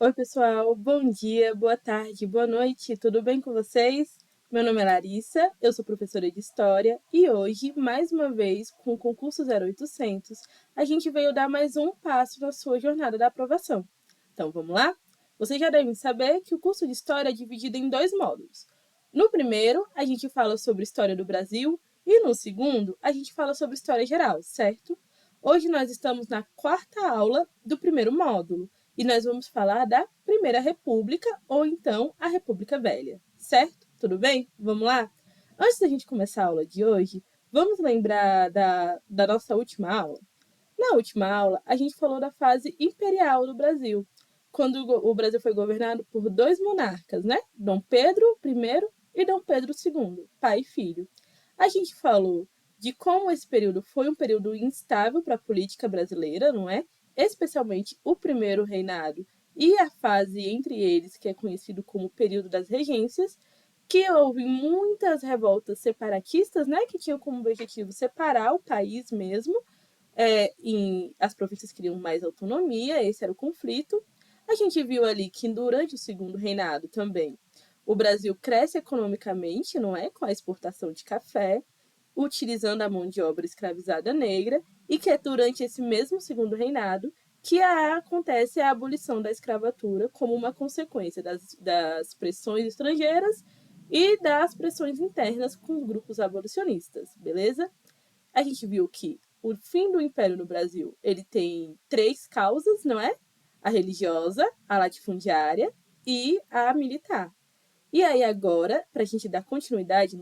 Oi, pessoal, bom dia, boa tarde, boa noite, tudo bem com vocês? Meu nome é Larissa, eu sou professora de História e hoje, mais uma vez, com o concurso 0800, a gente veio dar mais um passo na sua jornada da aprovação. Então, vamos lá? Vocês já devem saber que o curso de História é dividido em dois módulos. No primeiro, a gente fala sobre História do Brasil e no segundo, a gente fala sobre História Geral, certo? Hoje nós estamos na quarta aula do primeiro módulo e nós vamos falar da Primeira República, ou então a República Velha, certo? Tudo bem? Vamos lá? Antes da gente começar a aula de hoje, vamos lembrar da nossa última aula? Na última aula, a gente falou da fase imperial do Brasil, quando o Brasil foi governado por dois monarcas, né? Dom Pedro I e Dom Pedro II, pai e filho. A gente falou de como esse período foi um período instável para a política brasileira, não é? Especialmente o primeiro reinado e a fase entre eles, que é conhecido como período das regências, que houve muitas revoltas separatistas, né, que tinham como objetivo separar o país mesmo, as províncias queriam mais autonomia, esse era o conflito. A gente viu ali que durante o segundo reinado também o Brasil cresce economicamente, não é? Com a exportação de café, utilizando a mão de obra escravizada negra, e que é durante esse mesmo segundo reinado que acontece a abolição da escravatura como uma consequência das pressões estrangeiras e das pressões internas com os grupos abolicionistas, beleza? A gente viu que o fim do Império no Brasil ele tem três causas, não é? A religiosa, a latifundiária e a militar. E aí agora, para a gente dar continuidade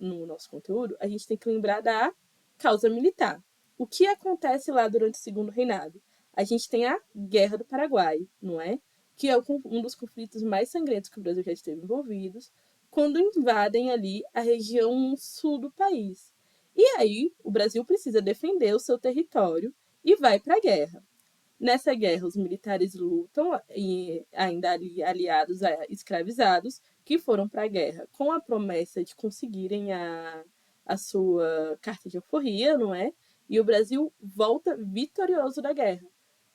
no nosso conteúdo, a gente tem que lembrar da causa militar. O que acontece lá durante o segundo reinado? A gente tem a Guerra do Paraguai, não é? Que é um dos conflitos mais sangrentos que o Brasil já esteve envolvido, quando invadem ali a região sul do país. E aí o Brasil precisa defender o seu território e vai para a guerra. Nessa guerra, os militares lutam, e ainda aliados a escravizados, que foram para a guerra com a promessa de conseguirem a sua carta de alforria, não é? E o Brasil volta vitorioso da guerra.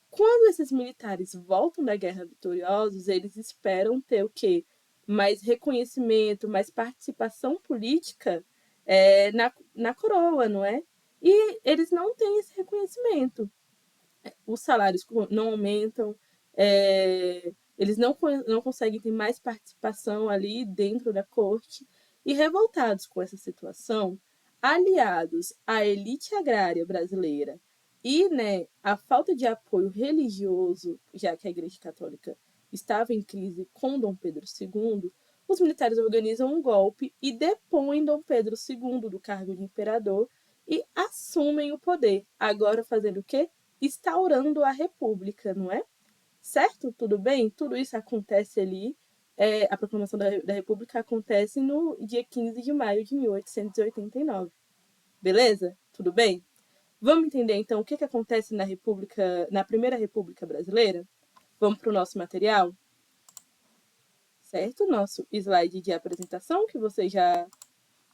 Quando esses militares voltam da guerra vitoriosos, eles esperam ter o quê? Mais reconhecimento, mais participação política na coroa, não é? E eles não têm esse reconhecimento. Os salários não aumentam, eles não conseguem ter mais participação ali dentro da corte. E revoltados com essa situação, aliados à elite agrária brasileira e, né, a falta de apoio religioso, já que a Igreja Católica estava em crise com Dom Pedro II, os militares organizam um golpe e depõem Dom Pedro II do cargo de imperador e assumem o poder. Agora fazendo o quê? Instaurando a república, não é? Certo? Tudo bem? Tudo isso acontece ali. A proclamação da República acontece no dia 15 de maio de 1889. Beleza? Tudo bem? Vamos entender então o que acontece na Primeira República Brasileira? Vamos para o nosso material? Certo? Nosso slide de apresentação, que vocês já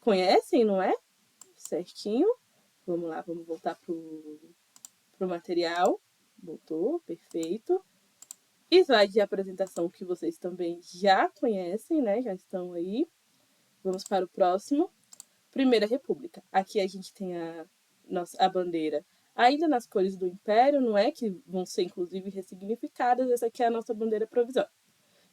conhecem, não é? Certinho. Vamos lá, vamos voltar para o material. Voltou, perfeito. Slide de apresentação que vocês também já conhecem, né? Já estão aí. Vamos para o próximo. Primeira República. Aqui a gente tem a bandeira ainda nas cores do Império, não é? Que vão ser, inclusive, ressignificadas. Essa aqui é a nossa bandeira provisória.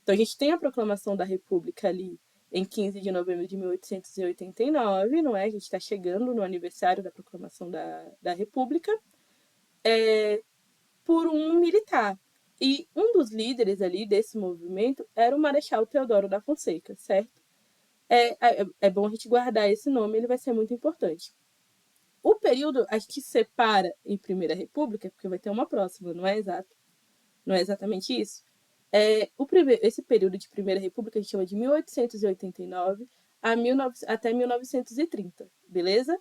Então, a gente tem a proclamação da República ali em 15 de novembro de 1889, não é? A gente está chegando no aniversário da proclamação da República, por um militar. E um dos líderes ali desse movimento era o Marechal Deodoro da Fonseca, certo? É bom a gente guardar esse nome, ele vai ser muito importante. O período, acho que separa em Primeira República, porque vai ter uma próxima, não é exato? Não é exatamente isso? Esse período de Primeira República a gente chama de 1889 até 1930, beleza?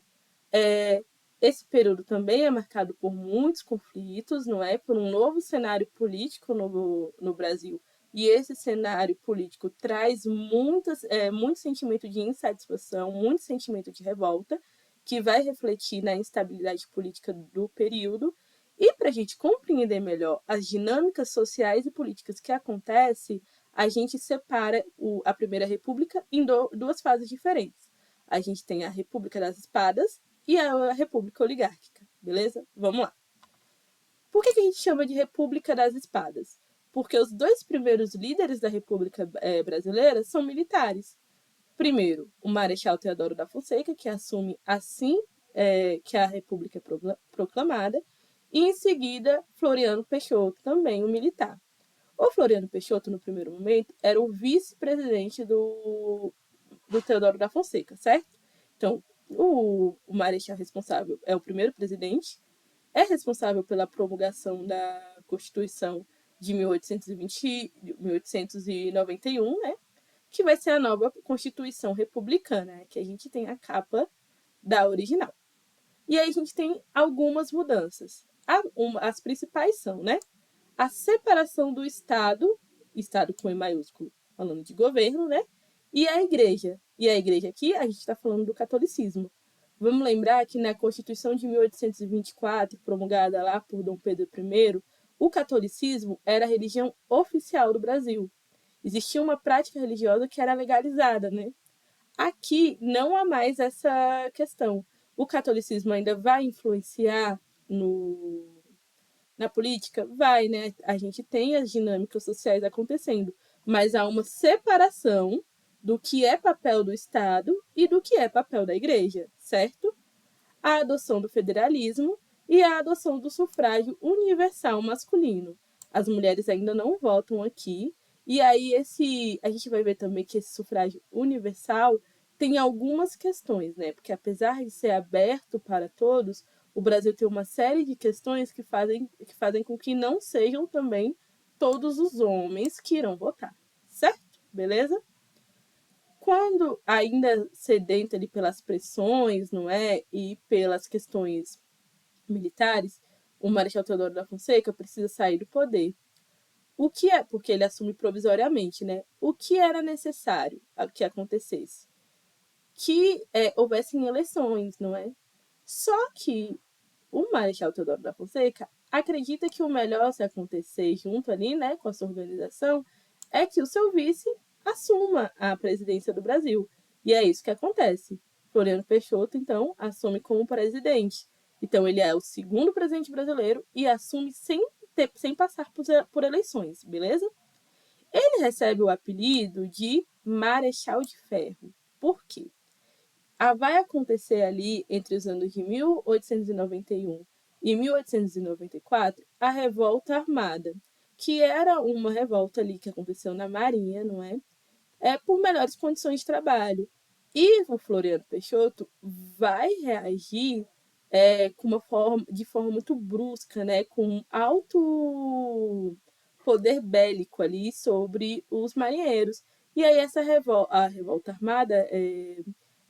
Esse período também é marcado por muitos conflitos, não é? Por um novo cenário político no Brasil. E esse cenário político traz muito sentimento de insatisfação, muito sentimento de revolta, que vai refletir na instabilidade política do período. E para a gente compreender melhor as dinâmicas sociais e políticas que acontecem, a gente separa a Primeira República em duas fases diferentes. A gente tem a República das Espadas e a República Oligárquica, beleza? Vamos lá. Por que a gente chama de República das Espadas? Porque os dois primeiros líderes da República brasileira são militares. Primeiro, o Marechal Deodoro da Fonseca, que assume assim que a República é proclamada, e em seguida, Floriano Peixoto, também um militar. O Floriano Peixoto, no primeiro momento, era o vice-presidente do Deodoro da Fonseca, certo? Então, o Marechal responsável é o primeiro presidente, é responsável pela promulgação da Constituição de 1891, né? Que vai ser a nova Constituição Republicana, que a gente tem a capa da original. E aí a gente tem algumas mudanças. As principais são, né? A separação do Estado, Estado com E maiúsculo, falando de governo, né? E a Igreja. E a Igreja aqui, a gente está falando do catolicismo. Vamos lembrar que na Constituição de 1824, promulgada lá por Dom Pedro I, o catolicismo era a religião oficial do Brasil. Existia uma prática religiosa que era legalizada, né? Aqui não há mais essa questão. O catolicismo ainda vai influenciar na política? Vai, né? A gente tem as dinâmicas sociais acontecendo, mas há uma separação do que é papel do Estado e do que é papel da Igreja, certo? A adoção do federalismo e a adoção do sufrágio universal masculino. As mulheres ainda não votam aqui, e aí a gente vai ver também que esse sufrágio universal tem algumas questões, né? Porque apesar de ser aberto para todos, o Brasil tem uma série de questões que fazem com que não sejam também todos os homens que irão votar, certo? Beleza? Quando ainda sedenta ali pelas pressões, não é? E pelas questões militares, o Marechal Deodoro da Fonseca precisa sair do poder. O que é? Porque ele assume provisoriamente, né? O que era necessário que acontecesse? Que houvessem eleições, não é? Só que o Marechal Deodoro da Fonseca acredita que o melhor se acontecer junto ali, né, com a sua organização, é que o seu vice assuma a presidência do Brasil. E é isso que acontece. Floriano Peixoto, então, assume como presidente. Então, ele é o segundo presidente brasileiro e assume sem passar por eleições, beleza? Ele recebe o apelido de Marechal de Ferro. Por quê? Vai acontecer ali entre os anos de 1891 e 1894 a Revolta Armada, que era uma revolta ali que aconteceu na Marinha, não é? Por melhores condições de trabalho. E o Floriano Peixoto vai reagir de forma muito brusca, né? Com alto poder bélico ali sobre os marinheiros. E aí a revolta armada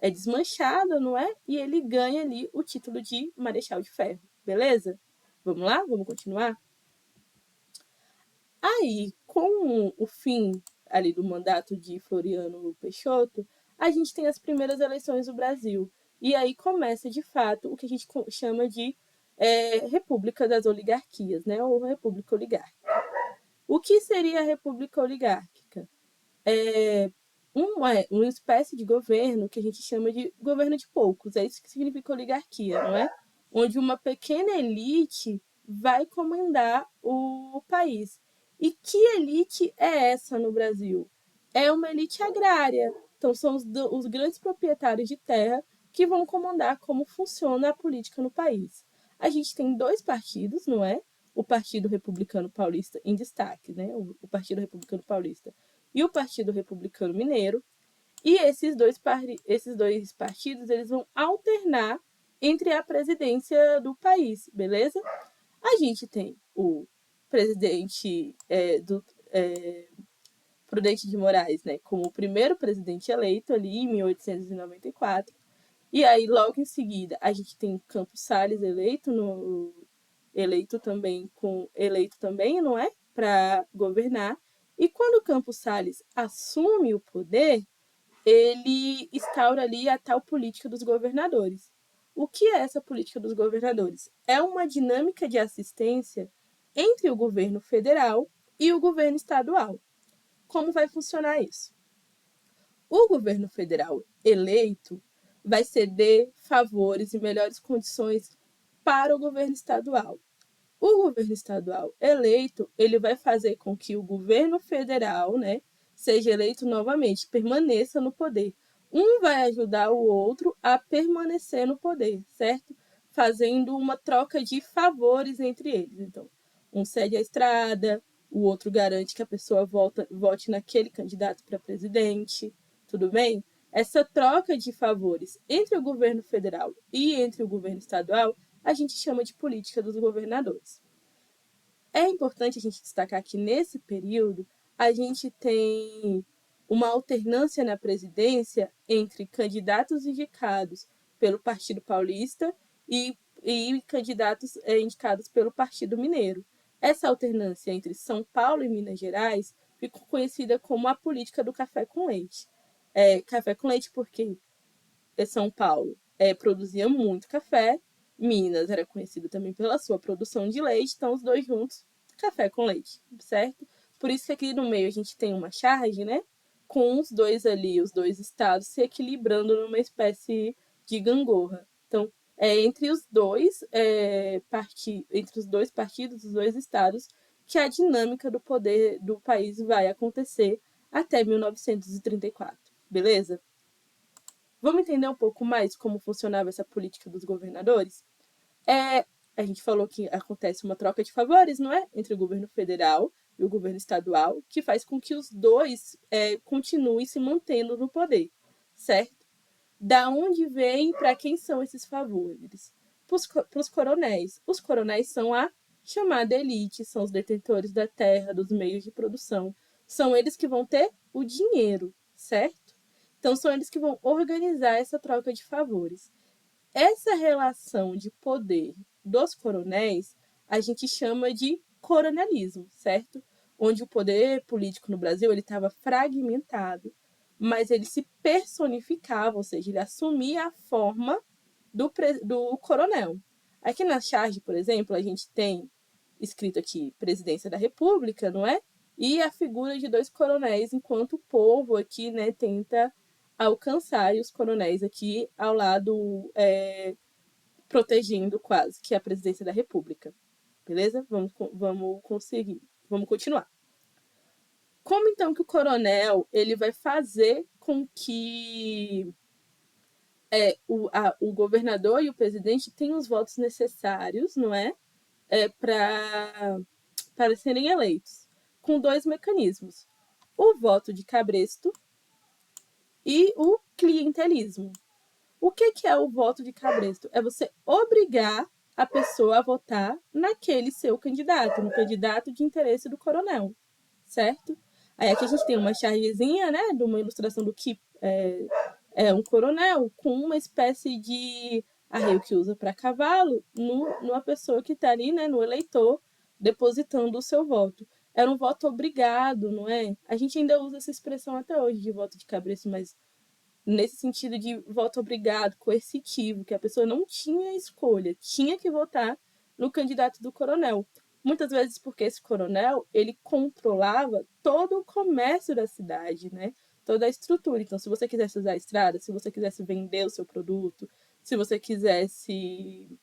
é desmanchada, não é? E ele ganha ali o título de Marechal de Ferro, beleza? Vamos lá? Vamos continuar? Aí, com o fim ali do mandato de Floriano Peixoto, a gente tem as primeiras eleições do Brasil. E aí começa, de fato, o que a gente chama de República das Oligarquias, né? Ou República Oligárquica. O que seria a República Oligárquica? Uma espécie de governo que a gente chama de governo de poucos. É isso que significa oligarquia, não é? Onde uma pequena elite vai comandar o país. E que elite é essa no Brasil? É uma elite agrária. Então, são os grandes proprietários de terra que vão comandar como funciona a política no país. A gente tem dois partidos, não é? O Partido Republicano Paulista em destaque, né? O Partido Republicano Paulista e o Partido Republicano Mineiro. E esses dois partidos eles vão alternar entre a presidência do país, beleza? A gente tem o presidente Prudente de Moraes, né, como o primeiro presidente eleito ali em 1894. E aí, logo em seguida, a gente tem Campos Salles eleito também, não é? Para governar. E quando Campos Salles assume o poder, ele instaura ali a tal política dos governadores. O que é essa política dos governadores? É uma dinâmica de assistência entre o governo federal e o governo estadual. Como vai funcionar isso? O governo federal eleito vai ceder favores e melhores condições para o governo estadual. O governo estadual eleito, ele vai fazer com que o governo federal, né, seja eleito novamente, permaneça no poder. Um vai ajudar o outro a permanecer no poder, certo? Fazendo uma troca de favores entre eles. Então, um cede a estrada, o outro garante que a pessoa vote naquele candidato para presidente, tudo bem? Essa troca de favores entre o governo federal e entre o governo estadual a gente chama de política dos governadores. É importante a gente destacar que nesse período a gente tem uma alternância na presidência entre candidatos indicados pelo Partido Paulista e candidatos indicados pelo Partido Mineiro. Essa alternância entre São Paulo e Minas Gerais ficou conhecida como a política do café com leite. Café com leite porque São Paulo produzia muito café, Minas era conhecido também pela sua produção de leite, então os dois juntos, café com leite, certo? Por isso que aqui no meio a gente tem uma charge, né? Com os dois ali, os dois estados se equilibrando numa espécie de gangorra. Então, entre os dois entre os dois partidos, os dois estados, que a dinâmica do poder do país vai acontecer até 1934, beleza? Vamos entender um pouco mais como funcionava essa política dos governadores? A gente falou que acontece uma troca de favores, não é? Entre o governo federal e o governo estadual, que faz com que os dois continuem se mantendo no poder, certo? Da onde vem, para quem são esses favores? Para os coronéis. Os coronéis são a chamada elite, são os detentores da terra, dos meios de produção. São eles que vão ter o dinheiro, certo? Então, são eles que vão organizar essa troca de favores. Essa relação de poder dos coronéis a gente chama de coronelismo, certo? Onde o poder político no Brasil ele estava fragmentado, mas ele se personificava, ou seja, ele assumia a forma do coronel. Aqui na charge, por exemplo, a gente tem escrito aqui Presidência da República, não é? E a figura de dois coronéis, enquanto o povo aqui, né, tenta alcançar, e os coronéis aqui ao lado protegendo quase que a presidência da República. Beleza? Vamos conseguir. Vamos continuar. Como então que o coronel ele vai fazer com que o governador e o presidente tenham os votos necessários, não é? Para serem eleitos? Com dois mecanismos. O voto de cabresto e o clientelismo. O que é o voto de cabresto? É você obrigar a pessoa a votar naquele seu candidato, no candidato de interesse do coronel, certo? Aí aqui a gente tem uma chargezinha, né, de uma ilustração do que é um coronel com uma espécie de arreio que usa para cavalo numa pessoa que está ali, né, no eleitor, depositando o seu voto. Era um voto obrigado, não é? A gente ainda usa essa expressão até hoje de voto de cabresto, mas nesse sentido de voto obrigado, coercitivo, que a pessoa não tinha escolha, tinha que votar no candidato do coronel. Muitas vezes porque esse coronel, ele controlava todo o comércio da cidade, né? Toda a estrutura. Então, se você quisesse usar a estrada, se você quisesse vender o seu produto, se você quisesse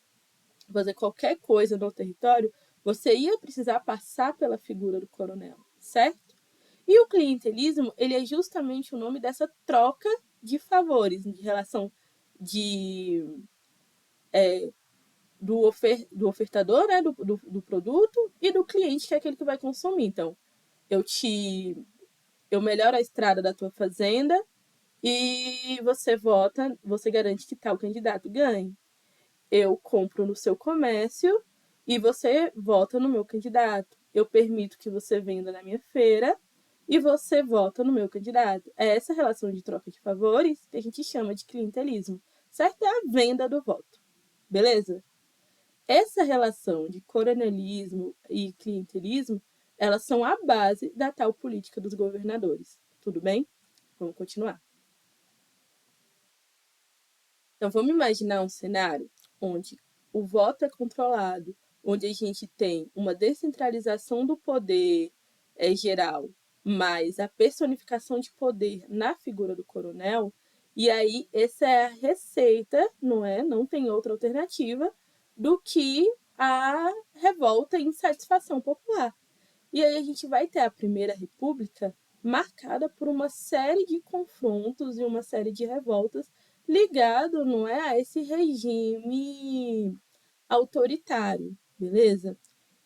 fazer qualquer coisa no território, você ia precisar passar pela figura do coronel, certo? E o clientelismo, ele é justamente o nome dessa troca de favores, de relação do ofertador, né, do produto, e do cliente, que é aquele que vai consumir. Então, eu melhoro a estrada da tua fazenda e você vota, você garante que tal candidato ganhe. Eu compro no seu comércio e você vota no meu candidato. Eu permito que você venda na minha feira e você vota no meu candidato. É essa relação de troca de favores que a gente chama de clientelismo, certo? É a venda do voto, beleza? Essa relação de coronelismo e clientelismo, elas são a base da tal política dos governadores, tudo bem? Vamos continuar. Então, vamos imaginar um cenário onde o voto é controlado, onde a gente tem uma descentralização do poder geral, mas a personificação de poder na figura do coronel, e aí essa é a receita, não é? Não tem outra alternativa do que a revolta e insatisfação popular. E aí a gente vai ter a Primeira República marcada por uma série de confrontos e uma série de revoltas ligado, não é, a esse regime autoritário, beleza?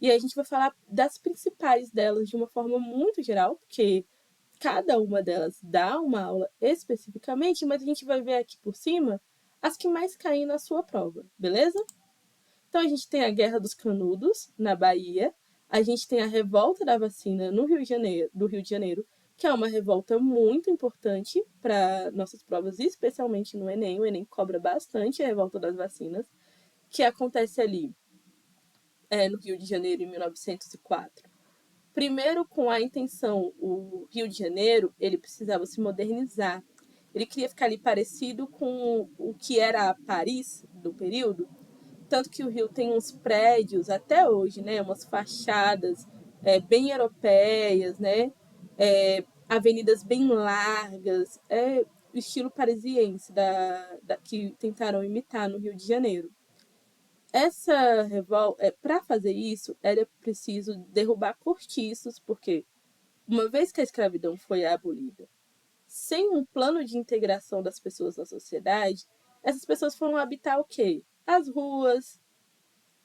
E aí a gente vai falar das principais delas de uma forma muito geral, porque cada uma delas dá uma aula especificamente, mas a gente vai ver aqui por cima as que mais caem na sua prova, beleza? Então a gente tem a Guerra dos Canudos, na Bahia, a gente tem a Revolta da Vacina no Rio de Janeiro, do Rio de Janeiro, que é uma revolta muito importante para nossas provas, especialmente no Enem. O Enem cobra bastante a Revolta das Vacinas, que acontece ali no Rio de Janeiro, em 1904. Primeiro, com a intenção, o Rio de Janeiro ele precisava se modernizar. Ele queria ficar ali parecido com o que era Paris do período, tanto que o Rio tem uns prédios até hoje, né? Umas fachadas bem europeias, né? Avenidas bem largas, o estilo parisiense que tentaram imitar no Rio de Janeiro. Essa revolta, para fazer isso, era preciso derrubar cortiços, porque uma vez que a escravidão foi abolida, sem um plano de integração das pessoas na sociedade, essas pessoas foram habitar o quê? As ruas,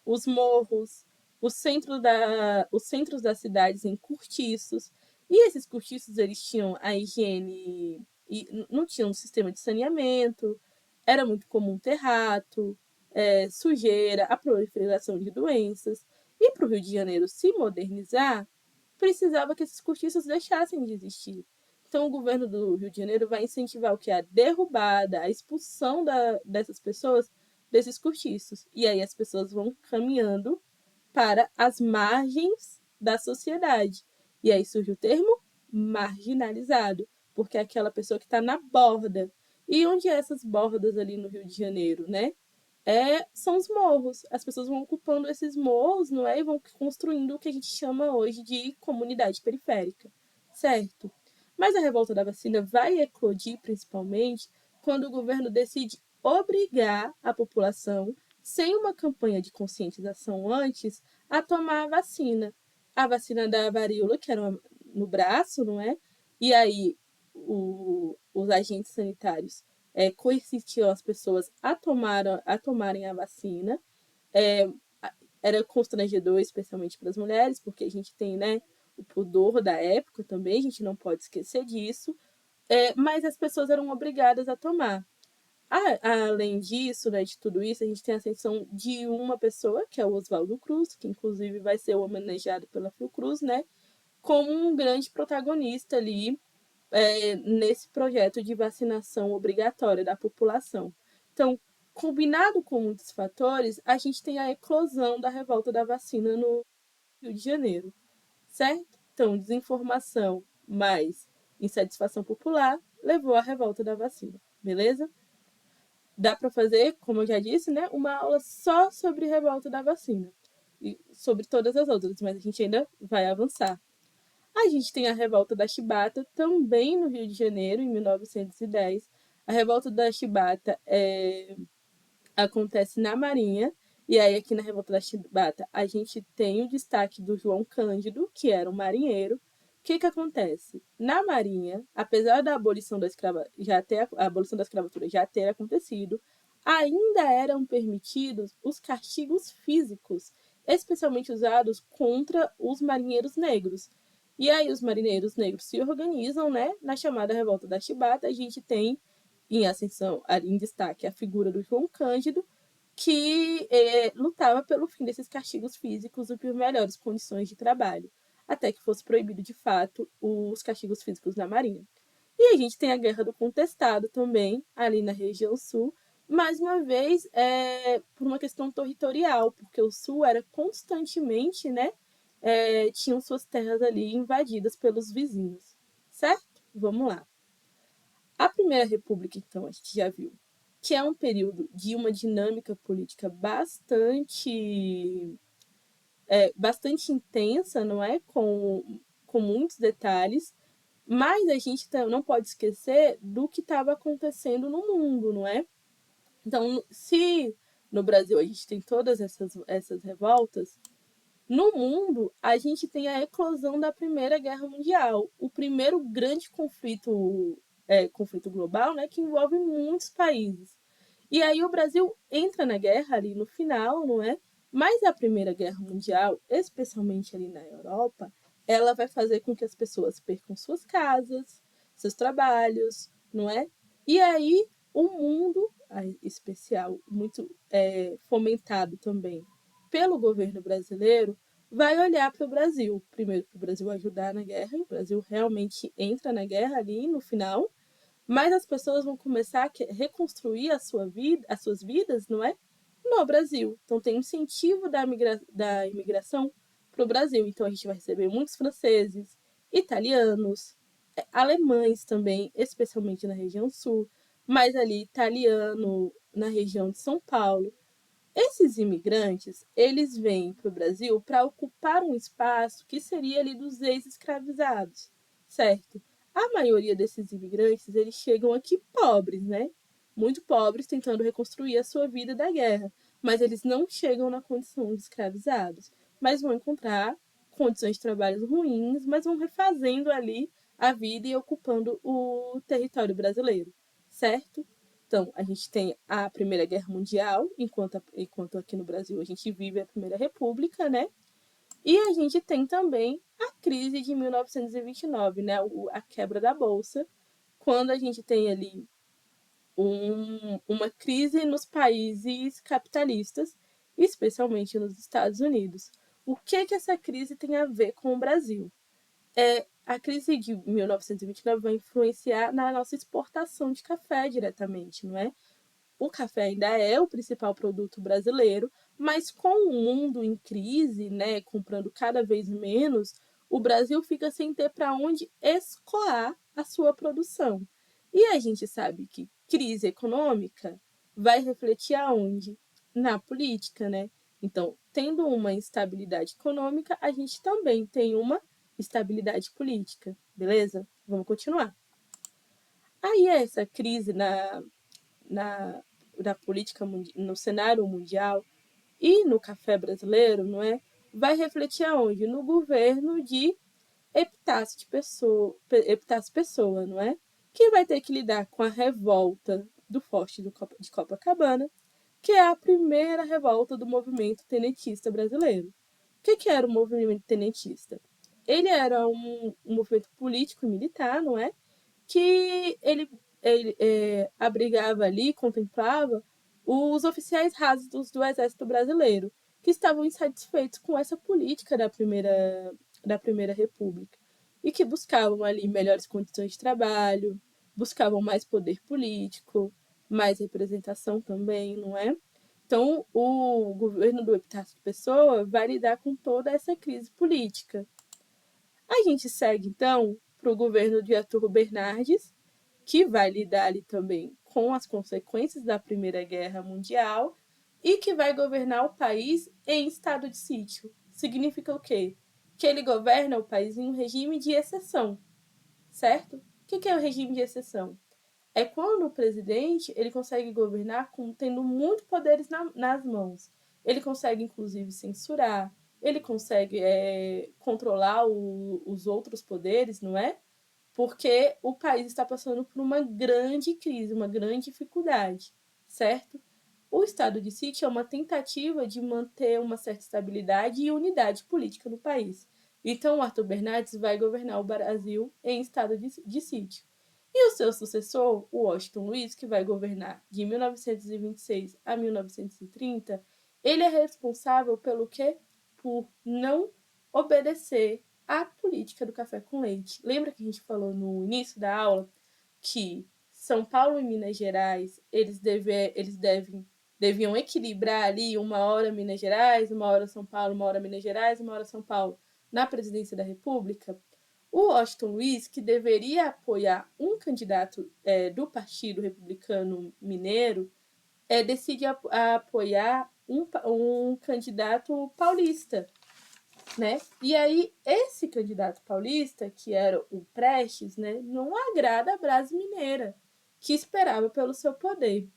os morros, os centros das cidades em cortiços. E esses cortiços eles tinham a higiene e não tinham um sistema de saneamento, era muito comum ter rato, sujeira, a proliferação de doenças. E para o Rio de Janeiro se modernizar, precisava que esses cortiços deixassem de existir. Então, o governo do Rio de Janeiro vai incentivar o que? A derrubada, a expulsão dessas pessoas desses cortiços. E aí as pessoas vão caminhando para as margens da sociedade. E aí surge o termo marginalizado, porque é aquela pessoa que está na borda. E onde é essas bordas ali no Rio de Janeiro, né? São os morros. As pessoas vão ocupando esses morros, não é? E vão construindo o que a gente chama hoje de comunidade periférica, certo? Mas a revolta da vacina vai eclodir principalmente quando o governo decide obrigar a população, sem uma campanha de conscientização antes, a tomar a vacina. A vacina da varíola, que era no braço, não é? E aí os agentes sanitários coercitiam as pessoas a tomarem a vacina. É, Era constrangedor, especialmente para as mulheres, porque a gente tem, né, o pudor da época também, a gente não pode esquecer disso, mas as pessoas eram obrigadas a tomar. Além disso, né, de tudo isso, a gente tem a ascensão de uma pessoa, que é o Oswaldo Cruz, que inclusive vai ser homenageado pela Fiocruz, né, como um grande protagonista ali nesse projeto de vacinação obrigatória da população. Então, combinado com muitos fatores, a gente tem a eclosão da revolta da vacina no Rio de Janeiro, certo? Então, desinformação mais insatisfação popular levou à revolta da vacina, beleza? Dá para fazer, como eu já disse, né, uma aula só sobre revolta da vacina e sobre todas as outras, mas a gente ainda vai avançar. A gente tem a revolta da Chibata, também no Rio de Janeiro, em 1910. A revolta da Chibata acontece na Marinha, e aí aqui na revolta da Chibata a gente tem o destaque do João Cândido, que era um marinheiro. O que acontece? Na Marinha, apesar da abolição da a abolição da escravatura já ter acontecido, ainda eram permitidos os castigos físicos, especialmente usados contra os marinheiros negros. E aí os marinheiros negros se organizam, né? Na chamada Revolta da Chibata, a gente tem em ascensão, em destaque, a figura do João Cândido, que lutava pelo fim desses castigos físicos e por melhores condições de trabalho, até que fosse proibido de fato os castigos físicos na Marinha. E a gente tem a Guerra do Contestado também, ali na região sul, mais uma vez por uma questão territorial, porque o sul era constantemente, né, tinham suas terras ali invadidas pelos vizinhos, certo? Vamos lá. A Primeira República, então, a gente já viu. que é um período de uma dinâmica política bastante intensa, não é? Com muitos detalhes, mas a gente não pode esquecer do que estava acontecendo no mundo, não é? Então, se no Brasil a gente tem todas essas revoltas, no mundo a gente tem a eclosão da Primeira Guerra Mundial, o primeiro grande conflito global, né, que envolve muitos países. E aí o Brasil entra na guerra ali no final, não é? Mas a Primeira Guerra Mundial, especialmente ali na Europa, ela vai fazer com que as pessoas percam suas casas, seus trabalhos, não é? E aí o mundo, especial, muito fomentado também pelo governo brasileiro, vai olhar para o Brasil. Primeiro, para o Brasil ajudar na guerra, o Brasil realmente entra na guerra ali no final, mas as pessoas vão começar a reconstruir as suas vidas, não é? No Brasil. Então tem um incentivo da imigração para o Brasil. Então a gente vai receber muitos franceses, italianos, alemães também, especialmente na região sul, mas ali italiano na região de São Paulo. Esses imigrantes, eles vêm para o Brasil para ocupar um espaço que seria ali dos ex-escravizados, certo? A maioria desses imigrantes, eles chegam aqui pobres, né? Muito pobres, tentando reconstruir a sua vida da guerra, mas eles não chegam na condição de escravizados, mas vão encontrar condições de trabalho ruins, mas vão refazendo ali a vida e ocupando o território brasileiro, certo? Então, a gente tem a Primeira Guerra Mundial, enquanto aqui no Brasil a gente vive a Primeira República, né? E a gente tem também a crise de 1929, né? A quebra da Bolsa, quando a gente tem ali uma crise nos países capitalistas, especialmente nos Estados Unidos. O que essa crise tem a ver com o Brasil? A crise de 1929 vai influenciar na nossa exportação de café diretamente, não é? O café ainda é o principal produto brasileiro, mas com o mundo em crise, né, comprando cada vez menos, o Brasil fica sem ter para onde escoar a sua produção. E a gente sabe que crise econômica vai refletir aonde? Na política, né? Então, tendo uma instabilidade econômica, a gente também tem uma estabilidade política, beleza? Vamos continuar. Aí essa crise na, na política, no cenário mundial e no café brasileiro, não é? Vai refletir aonde? No governo de Epitácio Pessoa, não é? Que vai ter que lidar com a revolta do Forte de Copacabana, que é a primeira revolta do movimento tenentista brasileiro. O que era o movimento tenentista? Ele era um movimento político e militar, não é? Que ele abrigava ali, contemplava os oficiais rasos do Exército Brasileiro, que estavam insatisfeitos com essa política da primeira República e que buscavam ali melhores condições de trabalho, buscavam mais poder político, mais representação também, não é? Então, o governo do Epitácio Pessoa vai lidar com toda essa crise política. A gente segue, então, para o governo de Arturo Bernardes, que vai lidar ali também com as consequências da Primeira Guerra Mundial e que vai governar o país em estado de sítio. Significa o quê? Que ele governa o país em um regime de exceção, certo? O que é o regime de exceção? É quando o presidente ele consegue governar tendo muitos poderes nas mãos. Ele consegue, inclusive, censurar, ele consegue controlar os outros poderes, não é? Porque o país está passando por uma grande crise, uma grande dificuldade, certo? O estado de sítio é uma tentativa de manter uma certa estabilidade e unidade política no país. Então, o Arthur Bernardes vai governar o Brasil em estado de sítio. E o seu sucessor, o Washington Luiz, que vai governar de 1926 a 1930, ele é responsável pelo quê? Por não obedecer à política do café com leite. Lembra que a gente falou no início da aula que São Paulo e Minas Gerais, eles deviam equilibrar ali uma hora Minas Gerais, uma hora São Paulo, uma hora Minas Gerais, uma hora São Paulo, na presidência da República? O Washington Luiz, que deveria apoiar um candidato do Partido Republicano Mineiro, decide apoiar um candidato paulista, né? E aí, esse candidato paulista, que era o Prestes, né, não agrada a base mineira, que esperava pelo seu poder.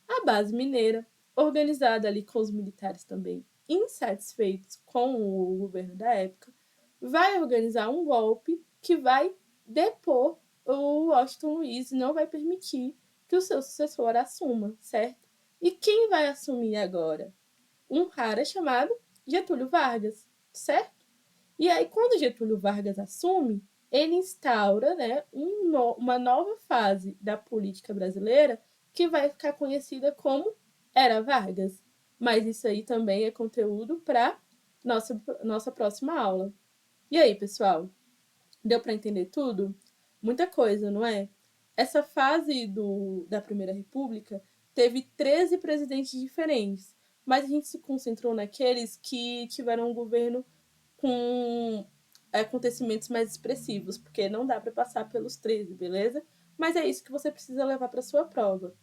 A base mineira, organizada ali com os militares também, insatisfeitos com o governo da época, vai organizar um golpe que vai depor o Washington Luiz e não vai permitir que o seu sucessor assuma, certo? E quem vai assumir agora? Um cara chamado Getúlio Vargas, certo? E aí, quando Getúlio Vargas assume, ele instaura, né, uma nova fase da política brasileira que vai ficar conhecida como Era Vargas. Mas isso aí também é conteúdo para nossa próxima aula. E aí, pessoal? Deu para entender tudo? Muita coisa, não é? Essa fase da Primeira República teve 13 presidentes diferentes, mas a gente se concentrou naqueles que tiveram um governo com acontecimentos mais expressivos, porque não dá para passar pelos 13, beleza? Mas é isso que você precisa levar para sua prova.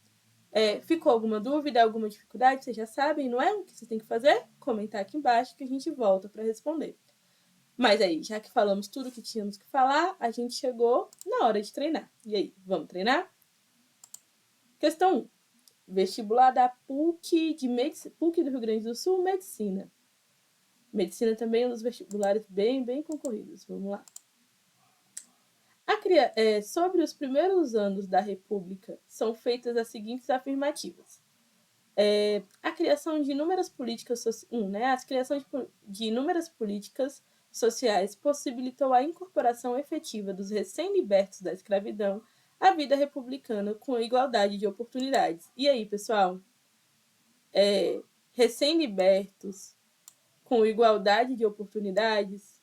Ficou alguma dúvida, alguma dificuldade? Vocês já sabem, não é? O que você tem que fazer? Comentar aqui embaixo que a gente volta para responder. Mas aí, já que falamos tudo que tínhamos que falar, a gente chegou na hora de treinar. E aí, vamos treinar? Questão 1. Vestibular da PUC, PUC do Rio Grande do Sul, Medicina. Medicina também é um dos vestibulares bem concorridos. Vamos lá. Sobre os primeiros anos da República, são feitas as seguintes afirmativas. A criação de inúmeras políticas as criações de inúmeras políticas sociais possibilitou a incorporação efetiva dos recém-libertos da escravidão à vida republicana com igualdade de oportunidades. E aí, pessoal? Recém-libertos com igualdade de oportunidades?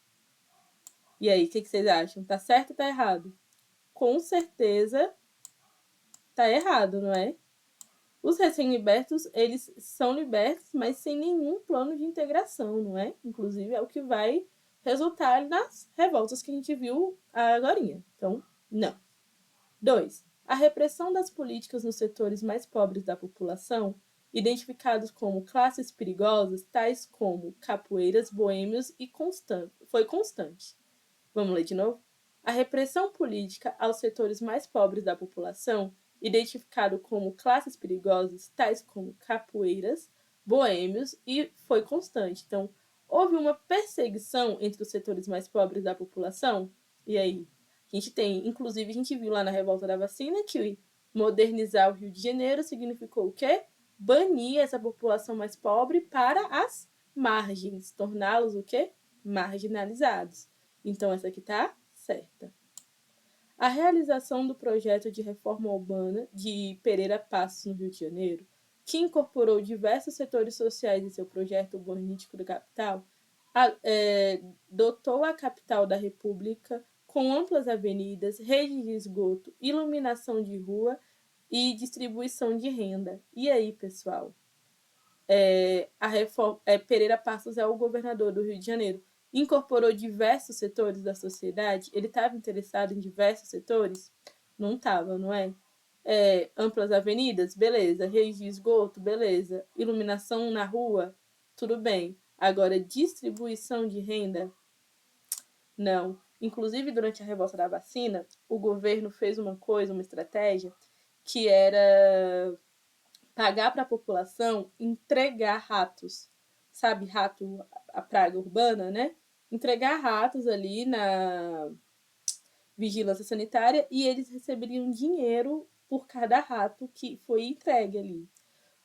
E aí, o que vocês acham? Tá certo ou tá errado? Com certeza tá errado, não é? Os recém-libertos, eles são libertos, mas sem nenhum plano de integração, não é? Inclusive, é o que vai resultar nas revoltas que a gente viu agorinha. Então, não. 2. A repressão das políticas nos setores mais pobres da população, identificados como classes perigosas, tais como capoeiras, boêmios, foi constante. Vamos ler de novo? A repressão política aos setores mais pobres da população, identificado como classes perigosas, tais como capoeiras, boêmios, e foi constante. Então, houve uma perseguição entre os setores mais pobres da população? E aí? Inclusive, a gente viu lá na Revolta da Vacina que modernizar o Rio de Janeiro significou o quê? Banir essa população mais pobre para as margens, torná-los o quê? Marginalizados. Então, essa aqui tá certa. A realização do projeto de reforma urbana de Pereira Passos, no Rio de Janeiro, que incorporou diversos setores sociais em seu projeto urbanístico da capital, dotou a capital da República com amplas avenidas, rede de esgoto, iluminação de rua e distribuição de renda. E aí, pessoal? Pereira Passos é o governador do Rio de Janeiro. Incorporou diversos setores da sociedade? Ele estava interessado em diversos setores? Não estava, não é? Amplas avenidas? Beleza. Rede de esgoto? Beleza. Iluminação na rua? Tudo bem. Agora, distribuição de renda? Não. Inclusive, durante a revolta da vacina, o governo fez uma estratégia, que era pagar para a população entregar ratos. Sabe, rato, a praga urbana, né? Entregar ratos ali na vigilância sanitária e eles receberiam dinheiro por cada rato que foi entregue ali. O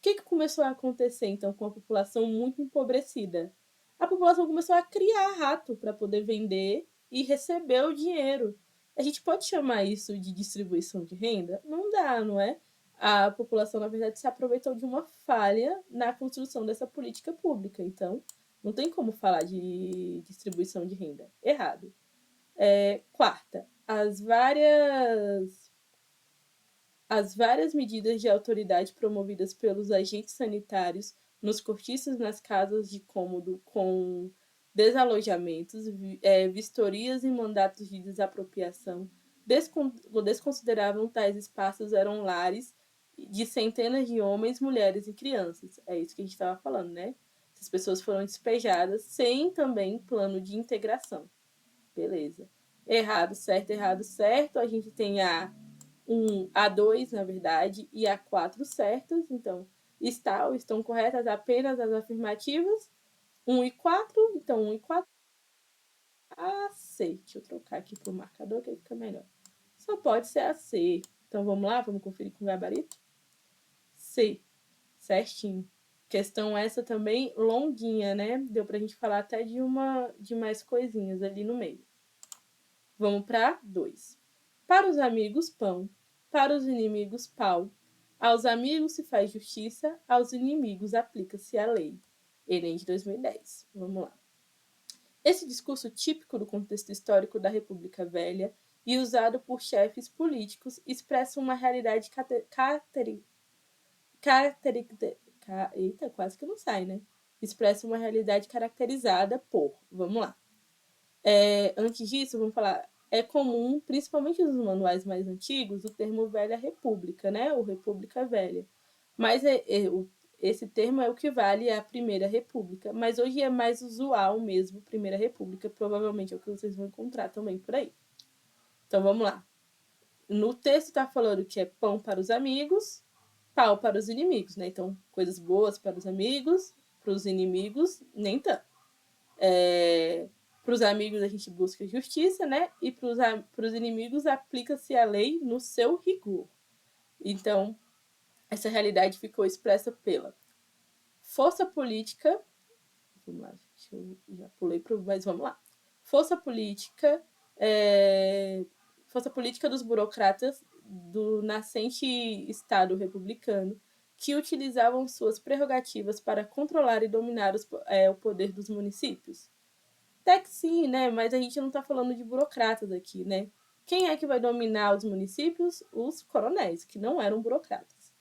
que começou a acontecer, então, com a população muito empobrecida? A população começou a criar rato para poder vender e receber o dinheiro. A gente pode chamar isso de distribuição de renda? Não dá, não é? A população, na verdade, se aproveitou de uma falha na construção dessa política pública. Então, não tem como falar de distribuição de renda. Errado. Quarta, as várias medidas de autoridade promovidas pelos agentes sanitários nos cortiços nas casas de cômodo com desalojamentos, vistorias e mandatos de desapropriação, desconsideravam tais espaços eram lares de centenas de homens, mulheres e crianças. É isso que a gente estava falando, né? Essas pessoas foram despejadas sem também plano de integração. Beleza. Errado, certo. A gente tem A2, na verdade, e A4 certas. Então, estão corretas apenas as afirmativas. 1 e 4. Então, 1 e 4. C. Deixa eu trocar aqui para o marcador, que aí fica melhor. Só pode ser a C. Então, vamos lá? Vamos conferir com o gabarito? C. Certinho. Questão essa também longuinha, né? Deu pra gente falar até de mais coisinhas ali no meio. Vamos para 2. Para os amigos, pão. Para os inimigos, pau. Aos amigos se faz justiça, aos inimigos aplica-se a lei. Enem de 2010. Vamos lá. Esse discurso típico do contexto histórico da República Velha e usado por chefes políticos expressa uma realidade quase que não sai, né? Expressa uma realidade caracterizada por... Vamos lá. Antes disso, vamos falar... É comum, principalmente nos manuais mais antigos, o termo Velha República, né? Ou República Velha. Mas esse termo é o que vale à Primeira República. Mas hoje é mais usual mesmo, Primeira República. Provavelmente é o que vocês vão encontrar também por aí. Então, vamos lá. No texto está falando que é pão para os amigos, pau para os inimigos, né? Então, coisas boas para os amigos, para os inimigos, nem tanto. Para os amigos a gente busca justiça, né? E para os inimigos aplica-se a lei no seu rigor. Então, essa realidade ficou expressa pela força política. Vamos lá, eu já pulei para mas vamos lá. Força política dos burocratas do nascente Estado republicano que utilizavam suas prerrogativas para controlar e dominar o poder dos municípios. Até que sim, né? Mas a gente não está falando de burocratas aqui, né? Quem é que vai dominar os municípios? Os coronéis, que não eram burocratas.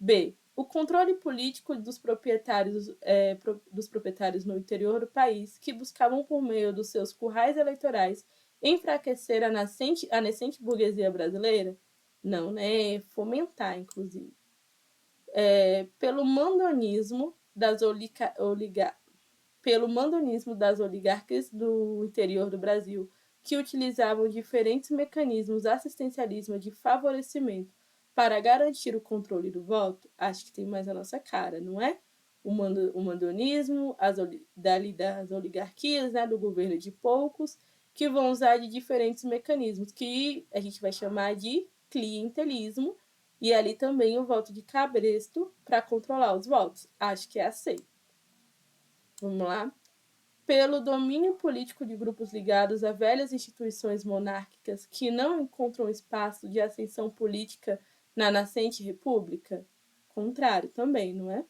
B. O controle político dos proprietários no interior do país, que buscavam, por meio dos seus currais eleitorais, enfraquecer a nascente burguesia brasileira? Não, né? Fomentar, inclusive. Pelo mandonismo das oligarquias do interior do Brasil, que utilizavam diferentes mecanismos assistencialismo de favorecimento para garantir o controle do voto. Acho que tem mais a nossa cara, não é? O mandonismo, das oligarquias, né, do governo de poucos, que vão usar de diferentes mecanismos, que a gente vai chamar de clientelismo, e ali também o voto de cabresto para controlar os votos. Acho que é a C. Vamos lá. Pelo domínio político de grupos ligados a velhas instituições monárquicas que não encontram espaço de ascensão política na nascente república? Contrário também, não é?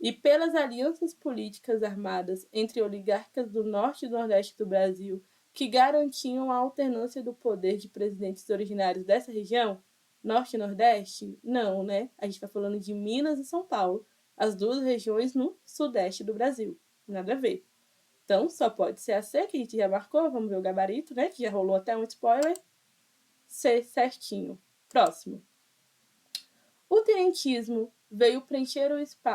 E pelas alianças políticas armadas entre oligarcas do norte e do nordeste do Brasil que garantiam a alternância do poder de presidentes originários dessa região? Norte e Nordeste? Não, né? A gente está falando de Minas e São Paulo, as duas regiões no sudeste do Brasil. Nada a ver. Então, só pode ser a C, que a gente já marcou. Vamos ver o gabarito, né? Que já rolou até um spoiler. C, certinho. Próximo. O tenentismo veio preencher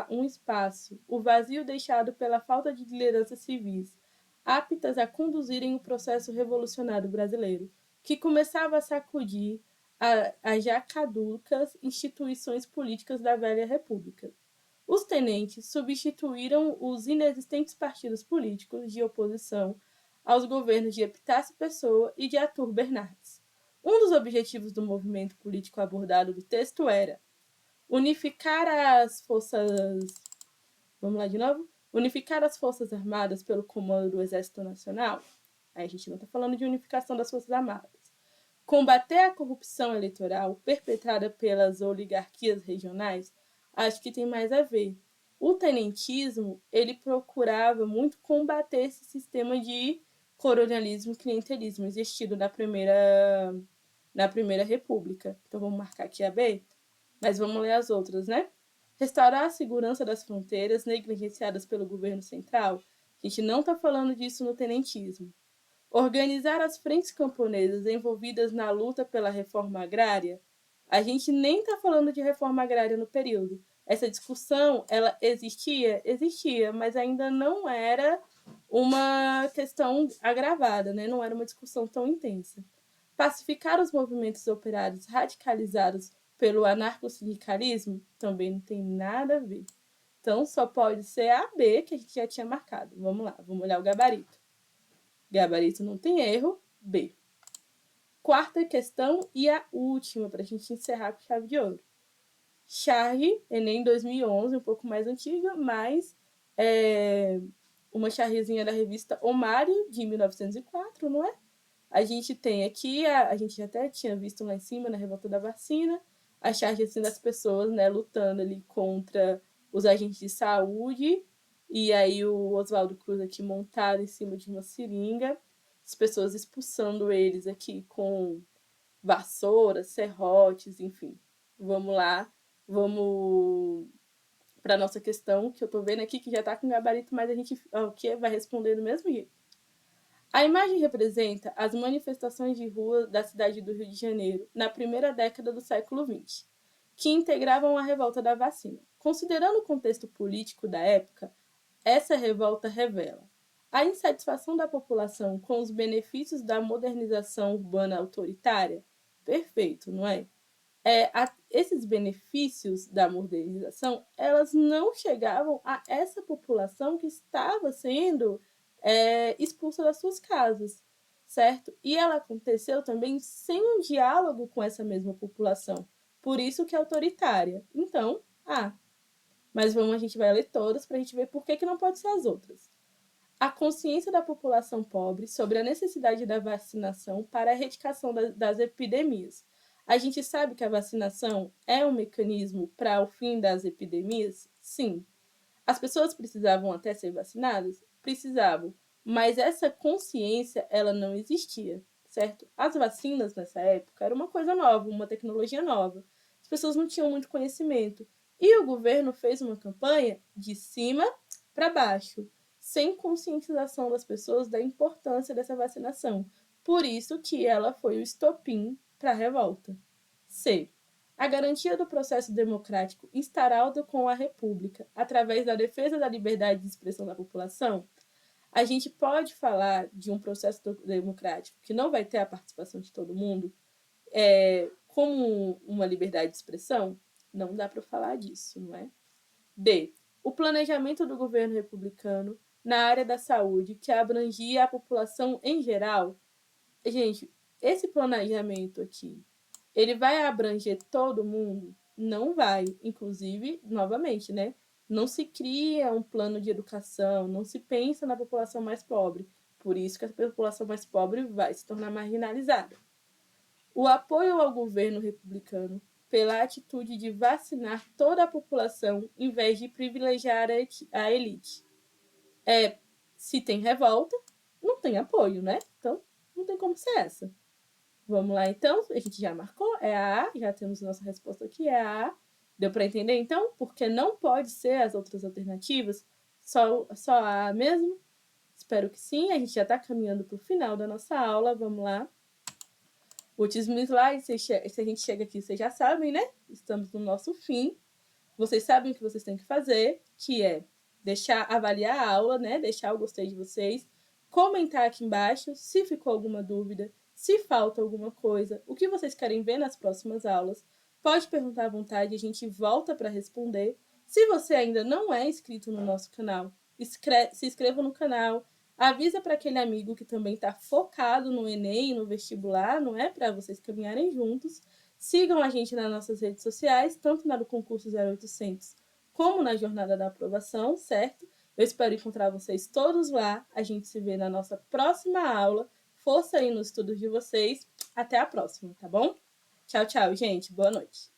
um espaço, o vazio deixado pela falta de lideranças civis, aptas a conduzirem o processo revolucionário brasileiro, que começava a sacudir as já caducas instituições políticas da velha república. Os tenentes substituíram os inexistentes partidos políticos de oposição aos governos de Epitácio Pessoa e de Arthur Bernardes. Um dos objetivos do movimento político abordado do texto era unificar as forças... Vamos lá de novo? Unificar as forças armadas pelo comando do Exército Nacional. Aí a gente não está falando de unificação das forças armadas. Combater a corrupção eleitoral perpetrada pelas oligarquias regionais, acho que tem mais a ver. O tenentismo, ele procurava muito combater esse sistema de colonialismo e clientelismo existido na Primeira República. Então, vamos marcar aqui a B, mas vamos ler as outras, né? Restaurar a segurança das fronteiras negligenciadas pelo governo central. A gente não está falando disso no tenentismo. Organizar as frentes camponesas envolvidas na luta pela reforma agrária, a gente nem está falando de reforma agrária no período. Essa discussão, ela existia, mas ainda não era uma questão agravada, né? Não era uma discussão tão intensa. Pacificar os movimentos operários radicalizados pelo anarcossindicalismo também não tem nada a ver. Então, só pode ser a B, que a gente já tinha marcado. Vamos lá, vamos olhar o gabarito. Gabarito não tem erro, B. Quarta questão e a última, para a gente encerrar com chave de ouro. Charge, Enem 2011, um pouco mais antiga, mas uma charrezinha da revista O Mário, de 1904, não é? A gente tem aqui, a gente até tinha visto lá em cima, na revolta da vacina, a charge assim, das pessoas, né, lutando ali contra os agentes de saúde, e aí o Oswaldo Cruz aqui montado em cima de uma seringa, as pessoas expulsando eles aqui com vassouras, serrotes, enfim. Vamos lá, vamos para a nossa questão, que eu estou vendo aqui que já está com gabarito, mas a gente vai responder do mesmo jeito. A imagem representa as manifestações de rua da cidade do Rio de Janeiro na primeira década do século XX, que integravam a revolta da vacina. Considerando o contexto político da época, essa revolta revela a insatisfação da população com os benefícios da modernização urbana autoritária. Perfeito, não é? Esses benefícios da modernização, elas não chegavam a essa população que estava sendo expulsa das suas casas, certo? E ela aconteceu também sem um diálogo com essa mesma população. Por isso que é autoritária. Então, mas a gente vai ler todas para a gente ver por que não pode ser as outras. A consciência da população pobre sobre a necessidade da vacinação para a erradicação das epidemias. A gente sabe que a vacinação é um mecanismo para o fim das epidemias? Sim. As pessoas precisavam até ser vacinadas? Precisavam. Mas essa consciência, ela não existia, certo? As vacinas nessa época era uma coisa nova, uma tecnologia nova. As pessoas não tinham muito conhecimento. E o governo fez uma campanha de cima para baixo, sem conscientização das pessoas da importância dessa vacinação. Por isso que ela foi o estopim para a revolta. C. A garantia do processo democrático instaurado com a República, através da defesa da liberdade de expressão da população. A gente pode falar de um processo democrático que não vai ter a participação de todo mundo como uma liberdade de expressão? Não dá para falar disso, não é? D. O planejamento do governo republicano na área da saúde, que abrangia a população em geral. Gente, esse planejamento aqui, ele vai abranger todo mundo? Não vai. Inclusive, novamente, né? Não se cria um plano de educação, não se pensa na população mais pobre. Por isso que a população mais pobre vai se tornar marginalizada. O apoio ao governo republicano pela atitude de vacinar toda a população em vez de privilegiar a elite. Se tem revolta, não tem apoio, né? Então, não tem como ser essa. Vamos lá, então. A gente já marcou, é a A, já temos nossa resposta aqui, é a A. Deu para entender, então? Porque não pode ser as outras alternativas, só a A mesmo? Espero que sim. A gente já está caminhando para o final da nossa aula. Vamos lá. Último slide, se a gente chega aqui, vocês já sabem, né? Estamos no nosso fim. Vocês sabem o que vocês têm que fazer, que é avaliar a aula, né? Deixar o gostei de vocês, comentar aqui embaixo se ficou alguma dúvida, se falta alguma coisa, o que vocês querem ver nas próximas aulas. Pode perguntar à vontade, a gente volta para responder. Se você ainda não é inscrito no nosso canal, se inscreva no canal, avisa para aquele amigo que também está focado no Enem, no vestibular, não é? Para vocês caminharem juntos. Sigam a gente nas nossas redes sociais, tanto na do concurso 0800 como na jornada da aprovação, certo? Eu espero encontrar vocês todos lá. A gente se vê na nossa próxima aula. Força aí nos estudos de vocês. Até a próxima, tá bom? Tchau, tchau, gente. Boa noite.